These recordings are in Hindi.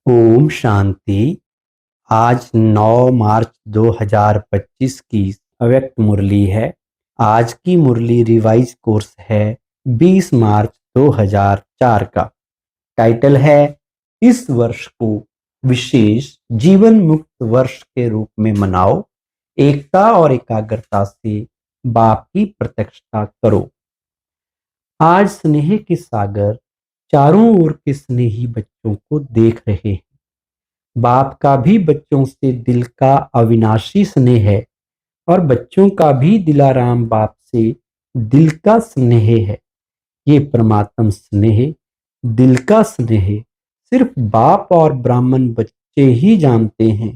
ओम शांति। आज 9 मार्च 2025 की अव्यक्त मुरली है। आज की मुरली रिवाइज कोर्स है 20 मार्च 2004 का। टाइटल है इस वर्ष को विशेष जीवन मुक्त वर्ष के रूप में मनाओ, एकता और एकाग्रता से बाप की प्रत्यक्षता करो। आज स्नेह के सागर चारों ओर के स्नेही बच्चों को देख रहे हैं। बाप का भी बच्चों से दिल का अविनाशी स्नेह है और बच्चों का भी दिलाराम बाप से दिल का स्नेह है। ये परमात्म स्नेह, दिल का स्नेह सिर्फ बाप और ब्राह्मण बच्चे ही जानते हैं।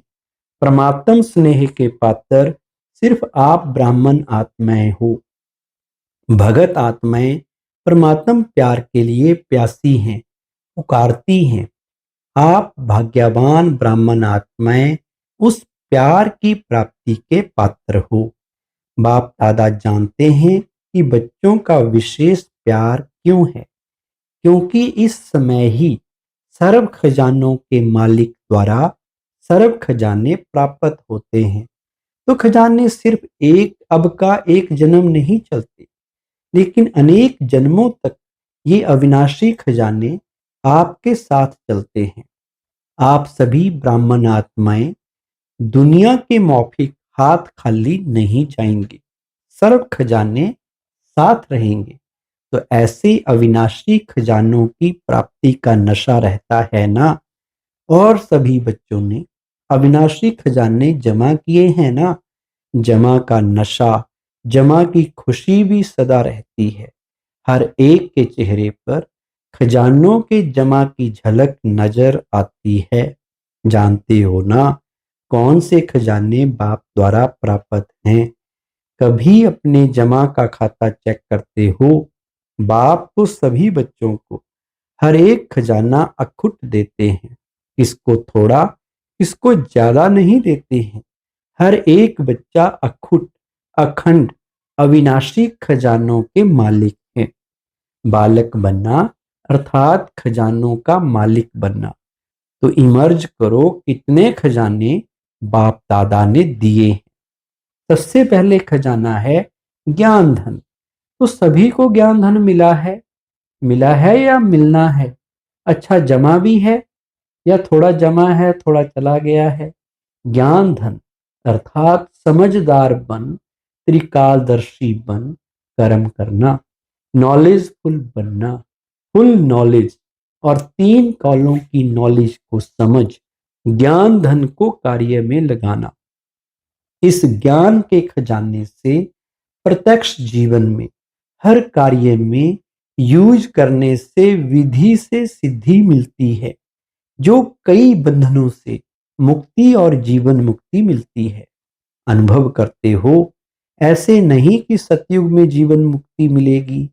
परमात्म स्नेह के पात्र सिर्फ आप ब्राह्मण आत्माएं हो। भगत आत्माएं परमात्म प्यार के लिए प्यासी हैं, पुकारती हैं। आप भाग्यवान ब्राह्मण आत्माएं उस प्यार की प्राप्ति के पात्र हो। बाप दादा जानते हैं कि बच्चों का विशेष प्यार क्यों है, क्योंकि इस समय ही सर्व खजानों के मालिक द्वारा सर्व खजाने प्राप्त होते हैं। तो खजाने सिर्फ एक अब का एक जन्म नहीं चलते, लेकिन अनेक जन्मों तक ये अविनाशी खजाने आपके साथ चलते हैं। आप सभी ब्राह्मण आत्माएं दुनिया के मौखिक हाथ खाली नहीं जाएंगे, सर्व खजाने साथ रहेंगे। तो ऐसे अविनाशी खजानों की प्राप्ति का नशा रहता है ना। और सभी बच्चों ने अविनाशी खजाने जमा किए हैं ना। जमा का नशा, जमा की खुशी भी सदा रहती है। हर एक के चेहरे पर खजानों के जमा की झलक नजर आती है। जानते हो ना कौन से खजाने बाप द्वारा प्राप्त हैं। कभी अपने जमा का खाता चेक करते हो। बाप तो सभी बच्चों को हर एक खजाना अखुट देते हैं। किसको थोड़ा, किसको ज्यादा नहीं देते हैं। हर एक बच्चा अखुट, अखंड, अविनाशी खजानों के मालिक हैं। बालक बनना अर्थात खजानों का मालिक बनना। तो इमर्ज करो कितने खजाने बाप दादा ने दिए हैं। सबसे पहले खजाना है ज्ञान धन। तो सभी को ज्ञान धन मिला है या मिलना है। अच्छा, जमा भी है या थोड़ा जमा है थोड़ा चला गया है। ज्ञान धन अर्थात समझदार बन, त्रिकालदर्शी बन, कर्म करना, नॉलेजफुल बनना, फुल नॉलेज और तीन कॉलों की नॉलेज को समझ ज्ञान धन को कार्य में लगाना। इस ज्ञान के खजाने से प्रत्यक्ष जीवन में हर कार्य में यूज करने से विधि से सिद्धि मिलती है, जो कई बंधनों से मुक्ति और जीवन मुक्ति मिलती है। अनुभव करते हो, ऐसे नहीं कि सतयुग में जीवन मुक्ति मिलेगी।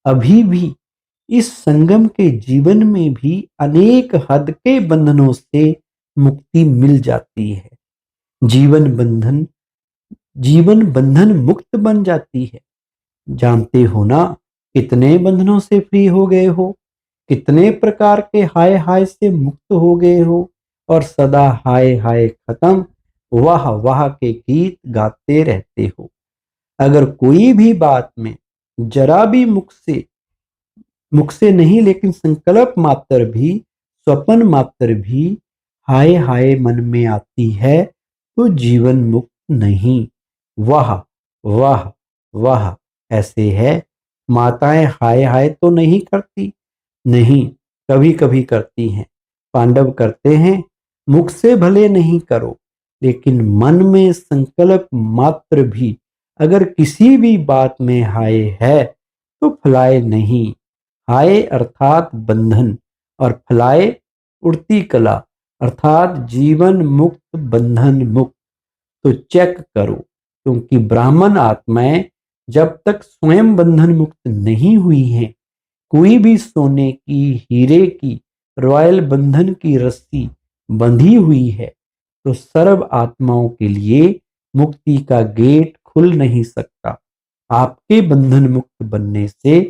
अभी भी इस संगम के जीवन में भी अनेक हद के बंधनों से मुक्ति मिल जाती है। जीवन बंधन जीवन बंधन मुक्त बन जाती है। जानते हो ना कितने बंधनों से फ्री हो गए हो, कितने प्रकार के हाय हाय से मुक्त हो गए हो और सदा हाय हाय खत्म, वाह वाह के गीत गाते रहते हो। अगर कोई भी बात में जरा भी मुख से नहीं लेकिन संकल्प मात्र भी, स्वप्न मात्र भी हाय हाय मन में आती है तो जीवन मुक्त नहीं। वाह वाह वाह ऐसे है। माताएं हाय हाय तो नहीं करती, नहीं, कभी कभी करती हैं। पांडव करते हैं। मुख से भले नहीं करो, लेकिन मन में संकल्प मात्र भी अगर किसी भी बात में हाय है तो फलाए नहीं। हाय अर्थात बंधन और फलाए उड़ती कला अर्थात जीवन मुक्त, बंधन मुक्त। तो चेक करो, क्योंकि ब्राह्मण आत्माएं जब तक स्वयं बंधन मुक्त नहीं हुई हैं, कोई भी सोने की, हीरे की, रॉयल बंधन की रस्सी बंधी हुई है तो सर्व आत्माओं के लिए मुक्ति का गेट खुल नहीं सकता। आपके बंधन मुक्त बनने से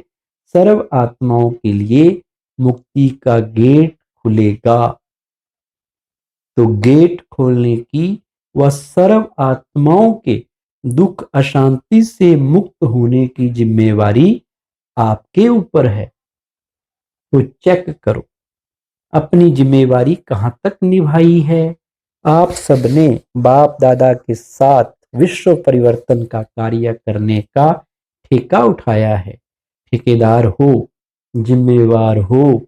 सर्व आत्माओं के लिए मुक्ति का गेट खुलेगा। तो गेट खोलने की व सर्व आत्माओं के दुख अशांति से मुक्त होने की जिम्मेवारी आपके ऊपर है। तो चेक करो अपनी जिम्मेवारी कहां तक निभाई है। आप सबने बाप दादा के साथ विश्व परिवर्तन का कार्य करने का ठेका उठाया है। ठेकेदार हो, जिम्मेवार हो।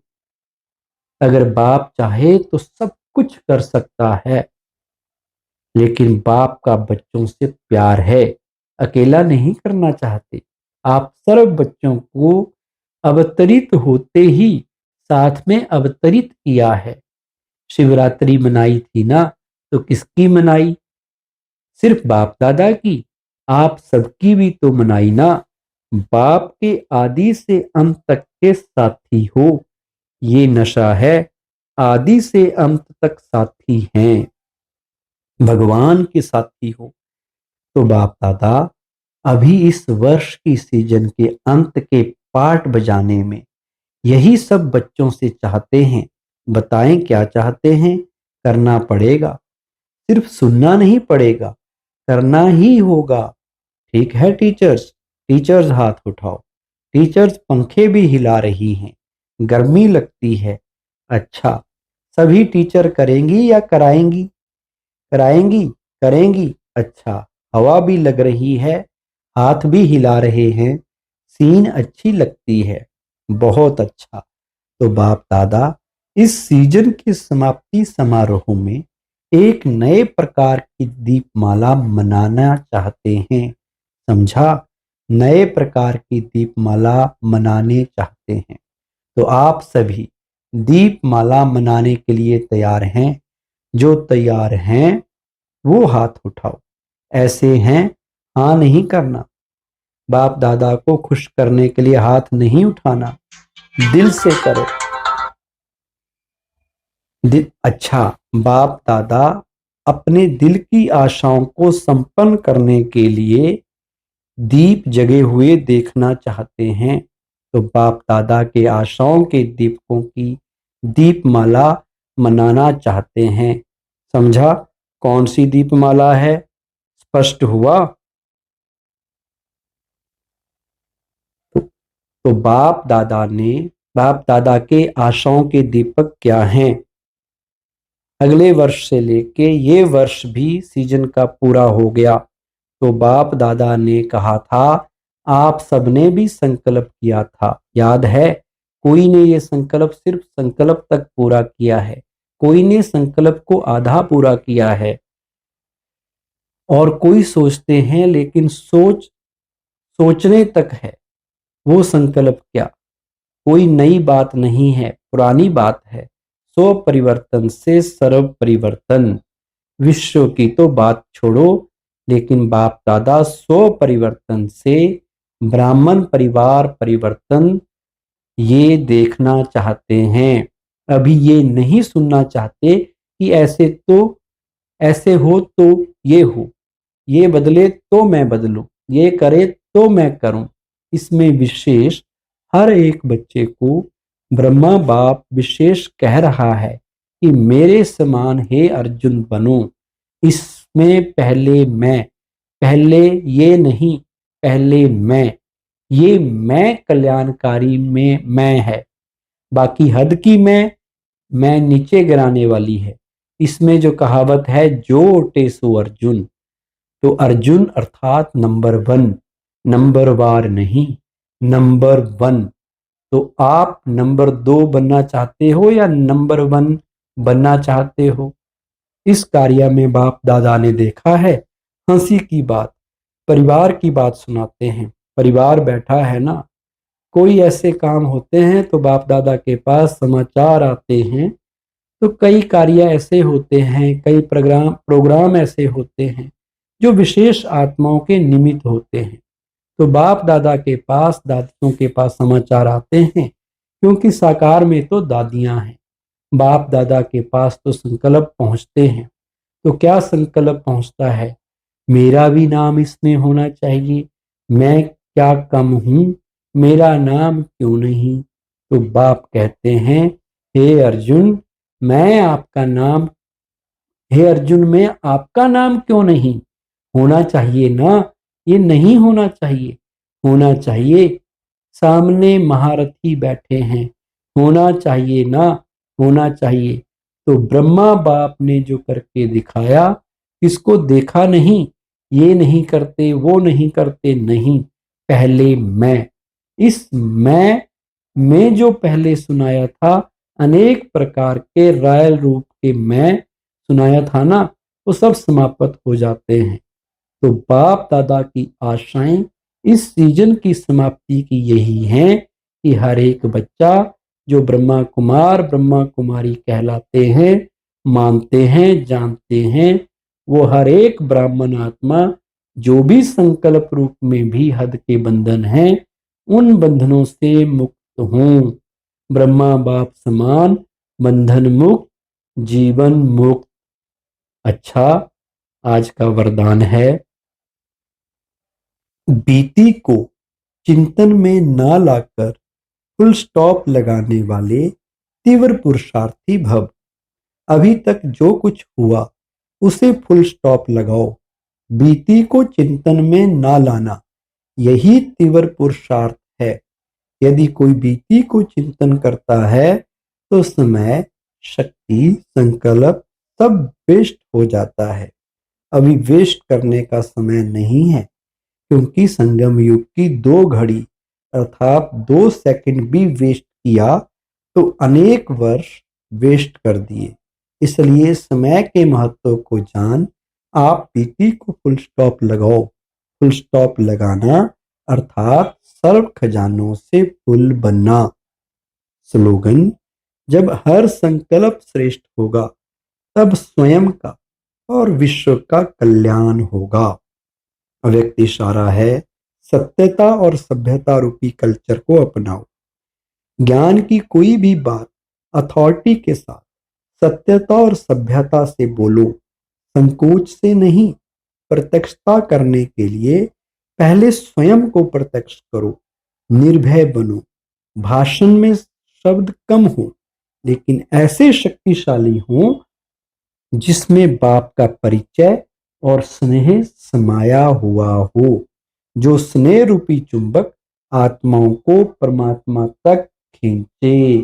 अगर बाप चाहे तो सब कुछ कर सकता है, लेकिन बाप का बच्चों से प्यार है, अकेला नहीं करना चाहते। आप सर्व बच्चों को अवतरित होते ही साथ में अवतरित किया है। शिवरात्रि मनाई थी ना, तो किसकी मनाई? सिर्फ बाप दादा की? आप सबकी भी तो मनाई ना। बाप के आदि से अंत तक के साथी हो। ये नशा है, आदि से अंत तक साथी हैं, भगवान के साथी हो। तो बाप दादा अभी इस वर्ष की सीजन के अंत के पाठ बजाने में यही सब बच्चों से चाहते हैं। बताएं क्या चाहते हैं? करना पड़ेगा, सिर्फ सुनना नहीं पड़ेगा, करना ही होगा। ठीक है टीचर्स? टीचर्स हाथ उठाओ। टीचर्स पंखे भी हिला रही हैं, गर्मी लगती है। अच्छा, सभी टीचर करेंगी या कराएंगी? कराएंगी? करेंगी? अच्छा, हवा भी लग रही है, हाथ भी हिला रहे हैं, सीन अच्छी लगती है। बहुत अच्छा। तो बाप दादा इस सीजन के समाप्ति समारोह में एक नए प्रकार की दीपमाला मनाना चाहते हैं। समझा? नए प्रकार की दीपमाला मनाने चाहते हैं। तो आप सभी दीपमाला मनाने के लिए तैयार हैं? जो तैयार हैं वो हाथ उठाओ। ऐसे हैं, हाँ नहीं करना। बाप दादा को खुश करने के लिए हाथ नहीं उठाना, दिल से करो। अच्छा, बाप दादा अपने दिल की आशाओं को संपन्न करने के लिए दीप जगे हुए देखना चाहते हैं। तो बाप दादा के आशाओं के दीपकों की दीपमाला मनाना चाहते हैं। समझा? कौन सी दीपमाला है? स्पष्ट हुआ? तो बाप दादा के आशाओं के दीपक क्या हैं? अगले वर्ष से लेके ये वर्ष भी सीजन का पूरा हो गया, तो बाप दादा ने कहा था, आप सबने भी संकल्प किया था, याद है? कोई ने ये संकल्प सिर्फ संकल्प तक पूरा किया है, कोई ने संकल्प को आधा पूरा किया है। और कोई सोचते हैं, लेकिन सोचने तक है। वो संकल्प क्या? कोई नई बात नहीं है, पुरानी बात है। स्व परिवर्तन से सर्व परिवर्तन। विश्व की तो बात छोड़ो, लेकिन बाप दादा स्व परिवर्तन से ब्राह्मण परिवार परिवर्तन ये देखना चाहते हैं। अभी ये नहीं सुनना चाहते कि ऐसे हो तो ये हो, ये बदले तो मैं बदलूं, ये करे तो मैं करूं। इसमें विशेष हर एक बच्चे को ब्रह्मा बाप विशेष कह रहा है कि मेरे समान हे अर्जुन बनो। इसमें पहले ये नहीं, पहले मैं। ये मैं कल्याणकारी में मैं है, बाकी हद की मैं नीचे गिराने वाली है। इसमें जो कहावत है, जो टेसो अर्जुन, तो अर्जुन अर्थात नंबर वन, नंबर वार नहीं, नंबर वन। तो आप नंबर 2 बनना चाहते हो या नंबर 1 बनना चाहते हो? इस कार्य में बाप दादा ने देखा है, हंसी की बात, परिवार की बात सुनाते हैं। परिवार बैठा है ना, कोई ऐसे काम होते हैं तो बाप दादा के पास समाचार आते हैं। तो कई कार्य ऐसे होते हैं, कई प्रोग्राम ऐसे होते हैं जो विशेष आत्माओं के निमित्त होते हैं। तो बाप दादा के पास, दादियों के पास समाचार आते हैं, क्योंकि साकार में तो दादियां हैं। बाप दादा के पास तो संकल्प पहुंचते हैं। तो क्या संकल्प पहुंचता है? मेरा भी नाम इसमें होना चाहिए, मैं क्या कम हूं, मेरा नाम क्यों नहीं? तो बाप कहते हैं, हे अर्जुन, मैं आपका नाम हे अर्जुन में आपका नाम क्यों नहीं? होना चाहिए ना, ये नहीं होना चाहिए। होना चाहिए, सामने महारथी बैठे हैं, होना चाहिए ना, होना चाहिए। तो ब्रह्मा बाप ने जो करके दिखाया, इसको देखा नहीं, ये नहीं करते, वो नहीं करते, नहीं, पहले मैं। इस मैं में जो पहले सुनाया था, अनेक प्रकार के रायल रूप के मैं सुनाया था ना, वो सब समाप्त हो जाते हैं। तो बाप दादा की आशाएं इस सीजन की समाप्ति की यही हैं कि हर एक बच्चा जो ब्रह्मा कुमारी कहलाते हैं, मानते हैं, जानते हैं, वो हर एक ब्राह्मण आत्मा जो भी संकल्प रूप में भी हद के बंधन हैं, उन बंधनों से मुक्त हों। ब्रह्मा बाप समान, बंधन मुक्त, जीवन मुक्त। अच्छा, आज का वरदान है, बीती को चिंतन में ना लाकर फुल स्टॉप लगाने वाले तीव्र पुरुषार्थी भव। अभी तक जो कुछ हुआ उसे फुल स्टॉप लगाओ, बीती को चिंतन में ना लाना, यही तीव्र पुरुषार्थ है। यदि कोई बीती को चिंतन करता है तो समय, शक्ति, संकल्प सब वेस्ट हो जाता है। अभी वेस्ट करने का समय नहीं है, क्योंकि संगम युग की 2 घड़ी अर्थात 2 सेकंड भी वेस्ट किया तो अनेक वर्ष वेस्ट कर दिए। इसलिए समय के महत्व को जान आप बीती को फुल स्टॉप लगाओ। फुल स्टॉप लगाना अर्थात सर्व खजानों से फुल बनना। स्लोगन, जब हर संकल्प श्रेष्ठ होगा तब स्वयं का और विश्व का कल्याण होगा। अव्यक्त इशारा है, सत्यता और सभ्यता रूपी कल्चर को अपनाओ। ज्ञान की कोई भी बात अथॉरिटी के साथ सत्यता और सभ्यता से बोलो, संकोच से नहीं। प्रत्यक्षता करने के लिए पहले स्वयं को प्रत्यक्ष करो, निर्भय बनो। भाषण में शब्द कम हो, लेकिन ऐसे शक्तिशाली हो जिसमें बाप का परिचय और स्नेह समाया हुआ हो, जो स्नेह रूपी चुंबक आत्माओं को परमात्मा तक खींचे।